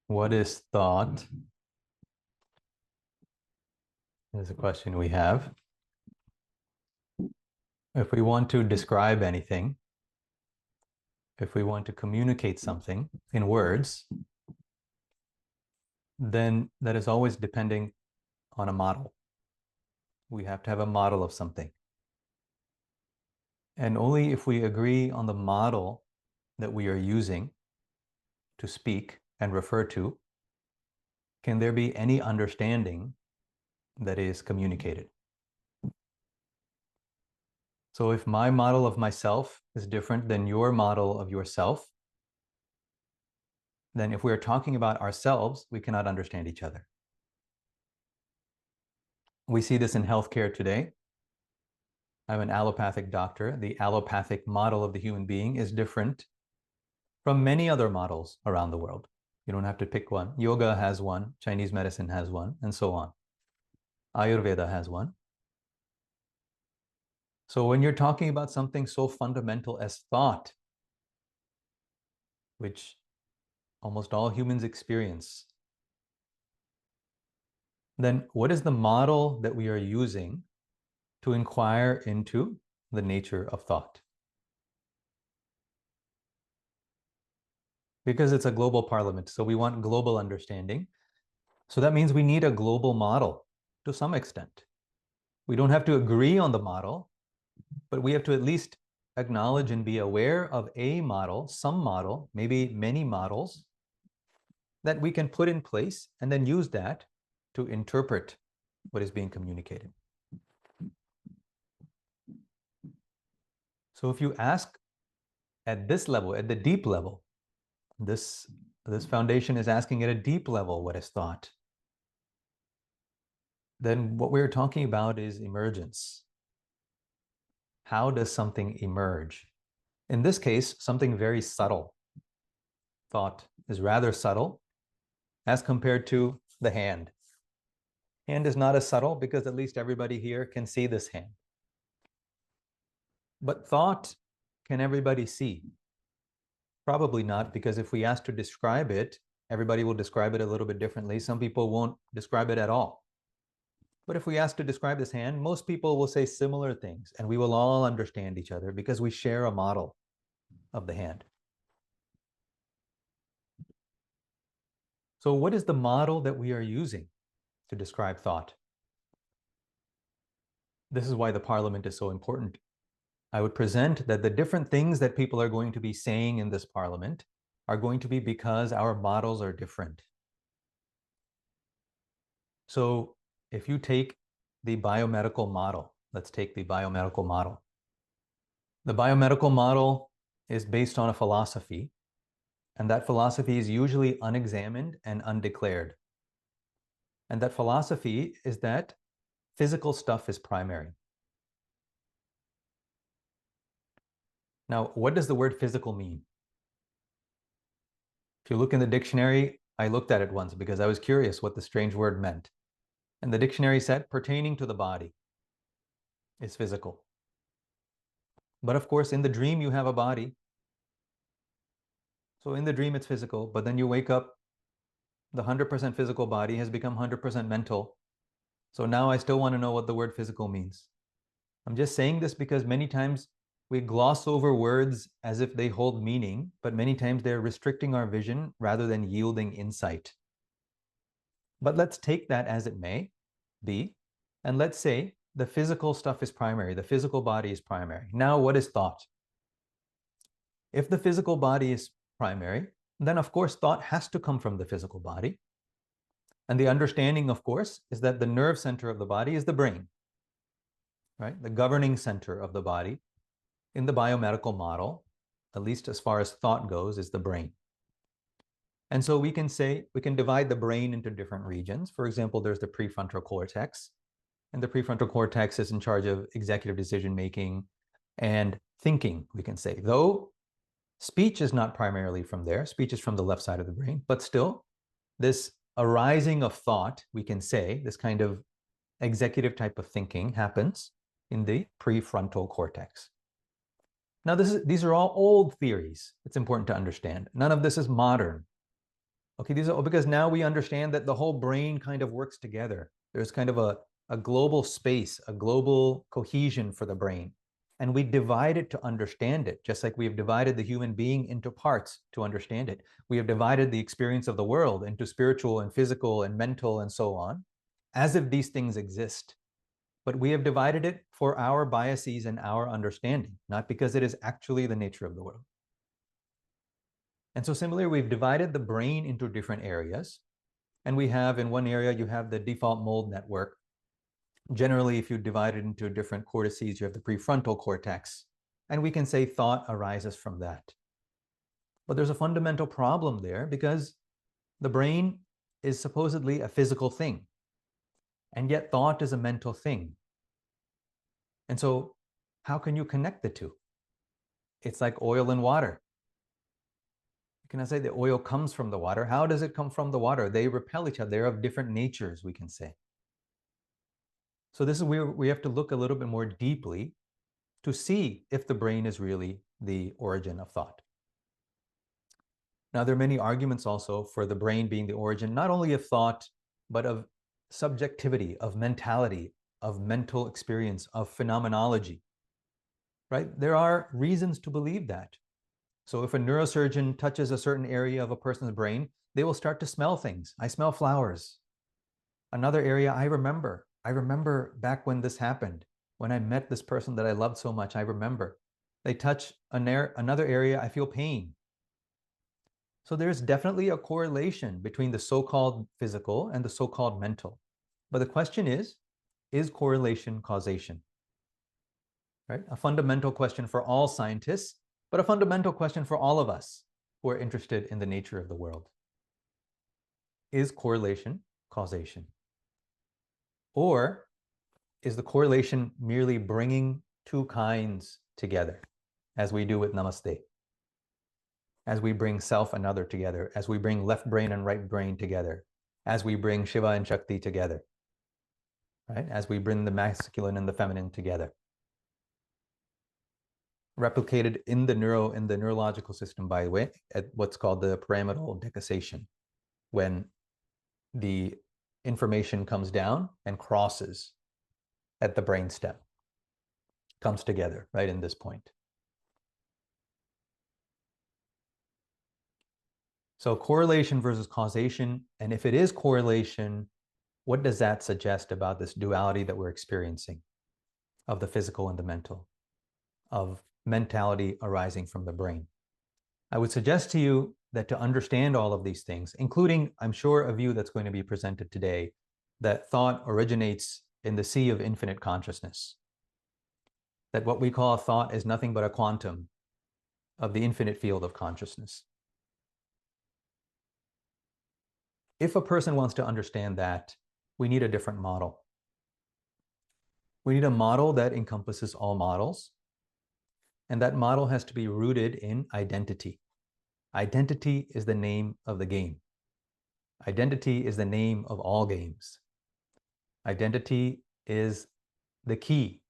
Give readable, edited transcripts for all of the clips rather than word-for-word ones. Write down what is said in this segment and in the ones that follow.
What is thought? Is a question we have. If we want to describe anything, if we want to communicate something in words, then that is always depending on a model. We have to have a model of something. And only if we agree on the model that we are using to speak and refer to, can there be any understanding that is communicated. So if my model of myself is different than your model of yourself, then if we're talking about ourselves, we cannot understand each other. We see this in healthcare today. I'm an allopathic doctor. The allopathic model of the human being is different from many other models around the world. You don't have to pick one. Yoga has one, Chinese medicine has one, and so on. Ayurveda has one. So when you're talking about something so fundamental as thought, which almost all humans experience, then what is the model that we are using to inquire into the nature of thought? Because it's a global parliament, so we want global understanding. So that means we need a global model to some extent. We don't have to agree on the model, but we have to at least acknowledge and be aware of a model, some model, maybe many models that we can put in place and then use that to interpret what is being communicated. So if you ask at this level, at the deep level, this foundation is asking at a deep level, what is thought? Then what we're talking about is emergence. How does something emerge? In this case, something very subtle. Thought is rather subtle as compared to the hand. Hand is not as subtle because at least everybody here can see this hand. But thought, can everybody see? Probably not, because if we ask to describe it, everybody will describe it a little bit differently. Some people won't describe it at all. But if we ask to describe this hand, most people will say similar things, and we will all understand each other because we share a model of the hand. So what is the model that we are using to describe thought? This is why the parliament is so important. I would present that the different things that people are going to be saying in this parliament are going to be because our models are different. So if you take the biomedical model, let's take the biomedical model. The biomedical model is based on a philosophy, and that philosophy is usually unexamined and undeclared. And that philosophy is that physical stuff is primary. Now, what does the word physical mean? If you look in the dictionary, I looked at it once because I was curious what the strange word meant. And the dictionary said pertaining to the body is physical. But of course, in the dream, you have a body. So in the dream, it's physical, but then you wake up, the 100% physical body has become 100% mental. So now I still want to know what the word physical means. I'm just saying this because many times we gloss over words as if they hold meaning, but many times they're restricting our vision rather than yielding insight. But let's take that as it may be, and let's say the physical stuff is primary, the physical body is primary. Now, what is thought? If the physical body is primary, then of course thought has to come from the physical body. And the understanding, of course, is that the nerve center of the body is the brain, right? The governing center of the body in the biomedical model, at least as far as thought goes, is the brain. And so we can say, we can divide the brain into different regions. For example, there's the prefrontal cortex, and the prefrontal cortex is in charge of executive decision-making and thinking, we can say. Though speech is not primarily from there, speech is from the left side of the brain, but still, this arising of thought, we can say, this kind of executive type of thinking happens in the prefrontal cortex. Now, these are all old theories. It's important to understand. None of this is modern. Okay, these are because now we understand that the whole brain kind of works together. There's kind of a global space, a global cohesion for the brain. And we divide it to understand it, just like we have divided the human being into parts to understand it. We have divided the experience of the world into spiritual and physical and mental and so on, as if these things exist. But we have divided it for our biases and our understanding, not because it is actually the nature of the world. And so similarly, we've divided the brain into different areas. And we have in one area, you have the default mode network. Generally, if you divide it into different cortices, you have the prefrontal cortex. And we can say thought arises from that. But there's a fundamental problem there because the brain is supposedly a physical thing. And yet thought is a mental thing. And so how can you connect the two? It's like oil and water. Can I say the oil comes from the water? How does it come from the water? They repel each other. They're of different natures, we can say. So this is where we have to look a little bit more deeply to see if the brain is really the origin of thought. Now, there are many arguments also for the brain being the origin, not only of thought, but of subjectivity, of mentality, of mental experience, of phenomenology, right? There are reasons to believe that. So if a neurosurgeon touches a certain area of a person's brain, they will start to smell things. I smell flowers. Another area, I remember back when this happened, when I met this person that I loved so much, I remember. They touch another area, I feel pain. So there's definitely a correlation between the so-called physical and the so-called mental. But the question is correlation causation? Right? A fundamental question for all scientists, but a fundamental question for all of us who are interested in the nature of the world. Is correlation causation? Or is the correlation merely bringing two kinds together, as we do with Namaste, as we bring self and other together, as we bring left brain and right brain together, as we bring Shiva and Shakti together, right? As we bring the masculine and the feminine together. Replicated in the neurological system, by the way, at what's called the pyramidal decussation, when the information comes down and crosses at the brainstem, comes together right in this point. So correlation versus causation, and if it is correlation, what does that suggest about this duality that we're experiencing of the physical and the mental, of mentality arising from the brain? I would suggest to you that to understand all of these things, including, I'm sure, a view that's going to be presented today, that thought originates in the sea of infinite consciousness, that what we call thought is nothing but a quantum of the infinite field of consciousness. If a person wants to understand that, we need a different model. We need a model that encompasses all models, and that model has to be rooted in identity. Identity is the name of the game. Identity is the name of all games. Identity is the key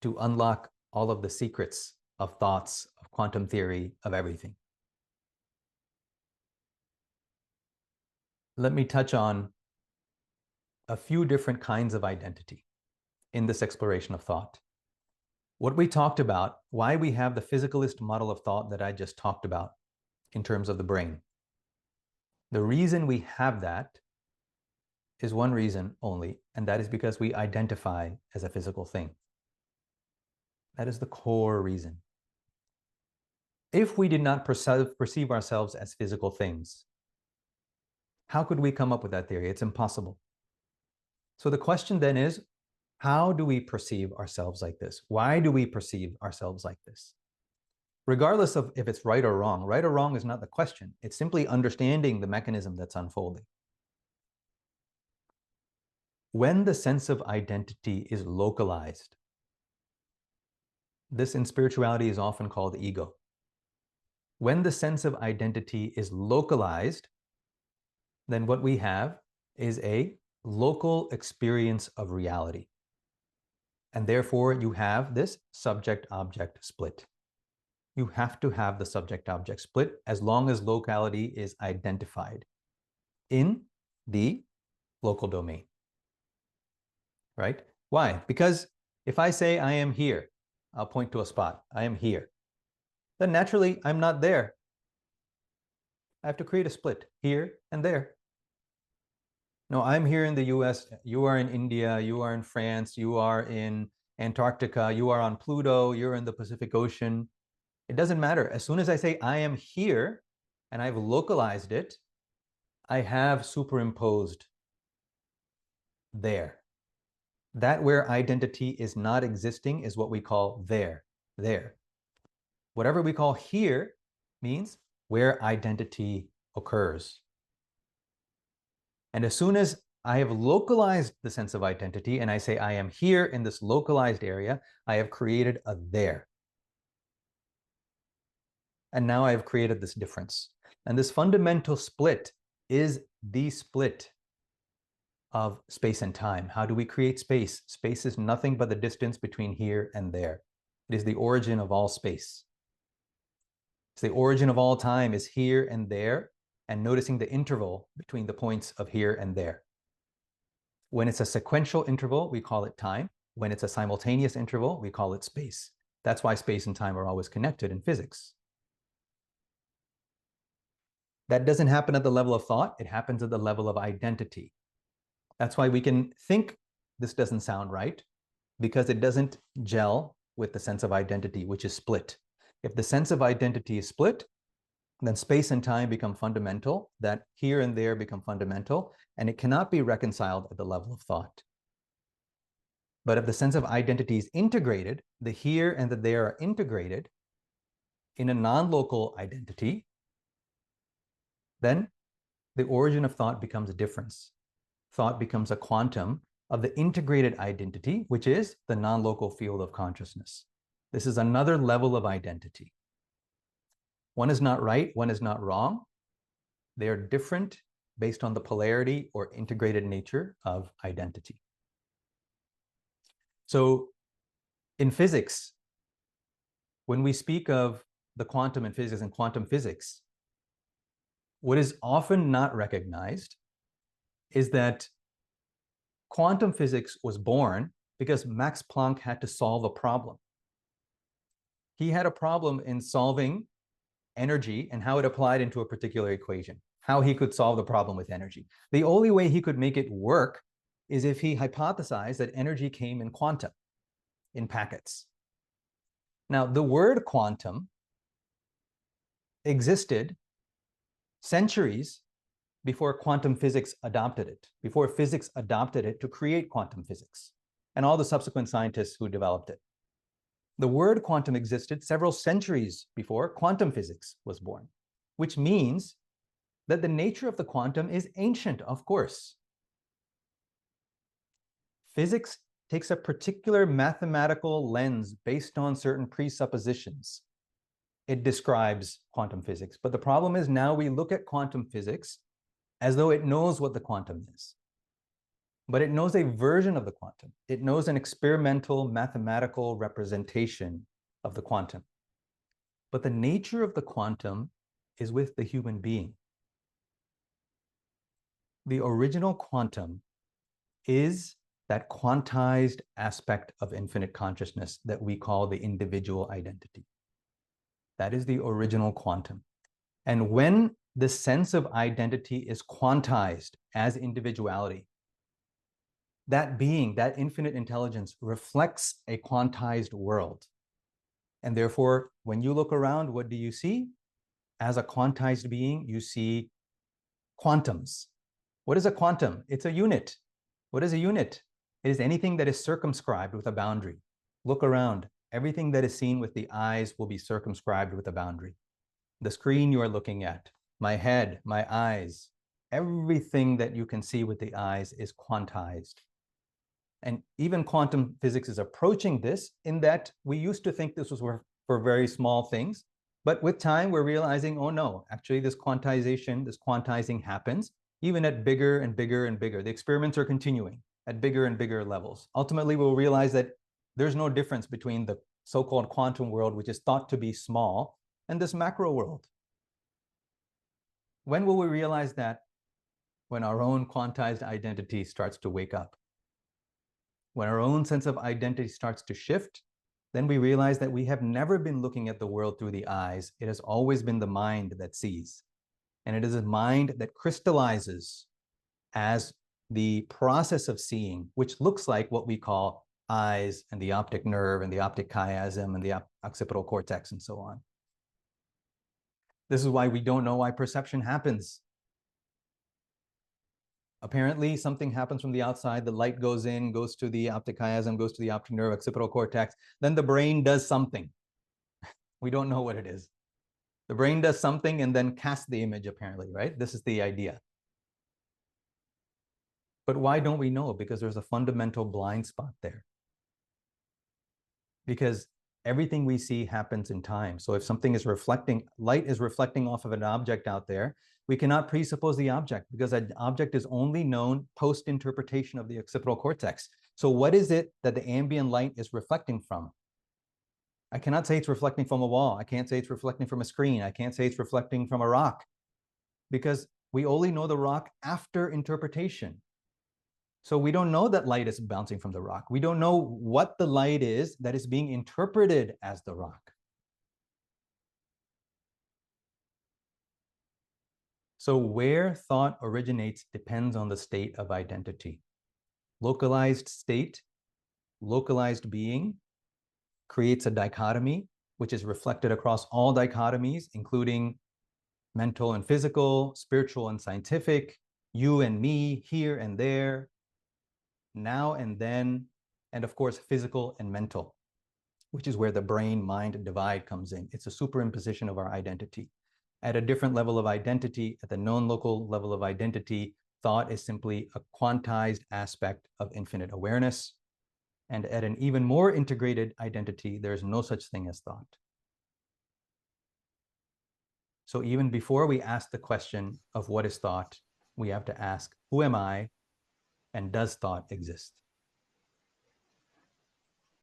to unlock all of the secrets of thoughts, of quantum theory, of everything. Let me touch on a few different kinds of identity in this exploration of thought. What we talked about, why we have the physicalist model of thought that I just talked about in terms of the brain. The reason we have that is one reason only, and that is because we identify as a physical thing. That is the core reason. If we did not perceive ourselves as physical things, how could we come up with that theory? It's impossible. So the question then is, how do we perceive ourselves like this? Why do we perceive ourselves like this? Regardless of if it's right or wrong is not the question. It's simply understanding the mechanism that's unfolding. When the sense of identity is localized, this in spirituality is often called ego. When the sense of identity is localized, then what we have is a local experience of reality. And therefore, you have this subject-object split. you have to have the subject-object split as long as locality is identified in the local domain, right? Why? Because if I say I am here, I'll point to a spot, I am here, then naturally I'm not there. I have to create a split here and there. No, I'm here in the US, you are in India, you are in France, you are in Antarctica, you are on Pluto, you're in the Pacific Ocean. It doesn't matter. As soon as I say I am here and I've localized it, I have superimposed there. That where identity is not existing is what we call there. Whatever we call here means where identity occurs. And as soon as I have localized the sense of identity and I say I am here in this localized area, I have created a there. And now I have created this difference. And this fundamental split is the split of space and time. How do we create space? Space is nothing but the distance between here and there. It is the origin of all space. It's the origin of all time is here and there, and noticing the interval between the points of here and there. When it's a sequential interval, we call it time. When it's a simultaneous interval, we call it space. That's why space and time are always connected in physics. That doesn't happen at the level of thought. It happens at the level of identity. That's why we can think this doesn't sound right, because it doesn't gel with the sense of identity, which is split. If the sense of identity is split, then space and time become fundamental, that here and there become fundamental, and it cannot be reconciled at the level of thought. But if the sense of identity is integrated, the here and the there are integrated in a non-local identity, then the origin of thought becomes a difference. Thought becomes a quantum of the integrated identity, which is the non-local field of consciousness. This is another level of identity. One is not right, one is not wrong. They are different based on the polarity or integrated nature of identity. So in physics, when we speak of the quantum in physics and quantum physics, what is often not recognized is that quantum physics was born because Max Planck had to solve a problem. He had a problem in solving energy and how it applied into a particular equation, how he could solve the problem with energy. The only way he could make it work is if he hypothesized that energy came in quantum, in packets. Now, the word quantum existed centuries before quantum physics adopted it, before physics adopted it to create quantum physics, and all the subsequent scientists who developed it. The word quantum existed several centuries before quantum physics was born, which means that the nature of the quantum is ancient, of course. Physics takes a particular mathematical lens based on certain presuppositions. It describes quantum physics. But the problem is now we look at quantum physics as though it knows what the quantum is. But it knows a version of the quantum. It knows an experimental mathematical representation of the quantum. But the nature of the quantum is with the human being. The original quantum is that quantized aspect of infinite consciousness that we call the individual identity. That is the original quantum. And when the sense of identity is quantized as individuality, that being, that infinite intelligence reflects a quantized world. And therefore, when you look around, what do you see? As a quantized being, you see quantums. What is a quantum? It's a unit. What is a unit? It is anything that is circumscribed with a boundary. Look around. Everything that is seen with the eyes will be circumscribed with a boundary. The screen you are looking at, my head, my eyes, everything that you can see with the eyes is quantized. And even quantum physics is approaching this in that we used to think this was for very small things. But with time, we're realizing, oh no, actually this quantization, this quantizing happens even at bigger and bigger and bigger. The experiments are continuing at bigger and bigger levels. Ultimately, we'll realize that there's no difference between the so-called quantum world, which is thought to be small, and this macro world. When will we realize that? When our own quantized identity starts to wake up. When our own sense of identity starts to shift, then we realize that we have never been looking at the world through the eyes. It has always been the mind that sees. And it is a mind that crystallizes as the process of seeing, which looks like what we call eyes and the optic nerve and the optic chiasm and the occipital cortex and so on. This is why we don't know why perception happens. Apparently, something happens from the outside. The light goes in, goes to the optic chiasm, goes to the optic nerve, occipital cortex. Then the brain does something. We don't know what it is. The brain does something and then casts the image, apparently, right? This is the idea. But why don't we know? Because there's a fundamental blind spot there. Because everything we see happens in time. So if something is reflecting, light is reflecting off of an object out there, we cannot presuppose the object because that object is only known post-interpretation of the occipital cortex. So what is it that the ambient light is reflecting from? I cannot say it's reflecting from a wall. I can't say it's reflecting from a screen. I can't say it's reflecting from a rock because we only know the rock after interpretation. So we don't know that light is bouncing from the rock. We don't know what the light is that is being interpreted as the rock. So where thought originates depends on the state of identity. Localized state, localized being creates a dichotomy, which is reflected across all dichotomies, including mental and physical, spiritual and scientific, you and me, here and there, now and then, and of course, physical and mental, which is where the brain-mind divide comes in. It's a superimposition of our identity. At a different level of identity, at the known local level of identity, thought is simply a quantized aspect of infinite awareness. And at an even more integrated identity, there's no such thing as thought. So even before we ask the question of what is thought, we have to ask, who am I and does thought exist?